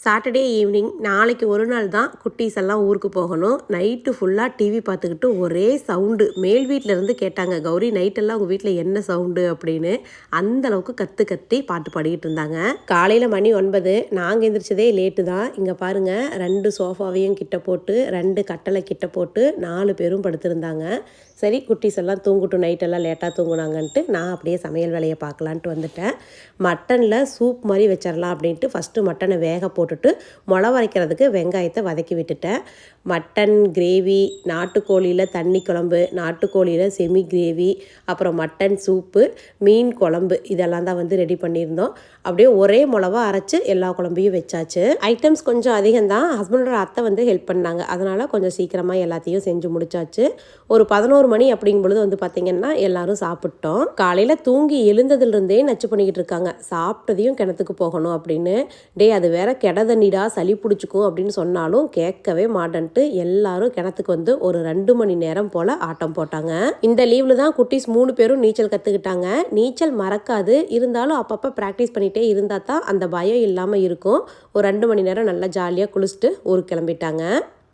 Saturday evening நாளைக்கு ஒரு நாள் தான் குட்டீஸ் எல்லாம் ஊருக்கு போகணும். நைட்டு ஃபுல்லாக டிவி பார்த்துக்கிட்டு ஒரே சவுண்டு. மேல் வீட்டிலேருந்து கேட்டாங்க, கௌரி நைட்டெல்லாம் உங்கள் வீட்டில் என்ன சவுண்டு அப்படின்னு. அந்தளவுக்கு கத்தி பாட்டு பாடிக்கிட்டு இருந்தாங்க. காலையில் மணி 9. நாங்கள் எந்திரிச்சதே லேட்டு தான். இங்கே பாருங்கள், 2 சோஃபாவையும் கிட்ட போட்டு 2 கட்டளை கிட்ட போட்டு 4 பேரும் படுத்திருந்தாங்க. சரி, குட்டீஸ் எல்லாம் தூங்கட்டும், நைட்டெல்லாம் லேட்டாக தூங்குனாங்கன்ட்டு நான் அப்படியே சமையல் வேலையை பார்க்கலான்ட்டு வந்துட்டேன். மட்டனில் சூப் மாதிரி வச்சிடலாம் அப்படின்ட்டு ஃபஸ்ட்டு மட்டனை வேக போட்டுட்டு மிளகு அரைக்கிறதுக்கு வெங்காயத்தை வதக்கி விட்டுட்டேன். மட்டன் கிரேவி, நாட்டுக்கோழியில் தண்ணி குழம்பு, நாட்டுக்கோழியில் செமி கிரேவி, அப்புறம் மட்டன் சூப்பு, மீன் குழம்பு, இதெல்லாம் தான் ரெடி பண்ணியிருந்தோம். அப்படியே ஒரே மிளவா அரைச்சி எல்லா குழம்பையும் வச்சாச்சு. ஐட்டம்ஸ் கொஞ்சம் அதிகம்தான். ஹஸ்பண்டோட அத்தை ஹெல்ப் பண்ணாங்க. அதனால் கொஞ்சம் சீக்கிரமாக எல்லாத்தையும் செஞ்சு முடிச்சாச்சு. ஒரு 11 மணி அப்படிங்கும்பொழுது பார்த்திங்கன்னா எல்லாரும் சாப்பிட்டோம். காலையில் தூங்கி எழுந்ததுலேருந்தே நச்சு பண்ணிக்கிட்டு இருக்காங்க, சாப்பிட்டதையும் கிணத்துக்கு போகணும் அப்படின்னு. அது வேற கெட தண்ணிடா, சளி பிடிச்சிக்கும் அப்படின்னு சொன்னாலும் கேட்கவே மாட்டேன்ட்டு எல்லாரும் கிணத்துக்கு ஒரு 2 மணி நேரம் போல் ஆட்டம் போட்டாங்க. இந்த லீவில் தான் குட்டீஸ் 3 பேரும் நீச்சல் கற்றுக்கிட்டாங்க. நீச்சல் மறக்காது, இருந்தாலும் அப்பப்போ ப்ராக்டிஸ் பண்ணிகிட்டே இருந்தால் தான் அந்த பயம் இல்லாமல் இருக்கும். ஒரு 2 மணி நேரம் நல்லா ஜாலியாக குளிச்சுட்டு ஊருக்கு கிளம்பிட்டாங்க.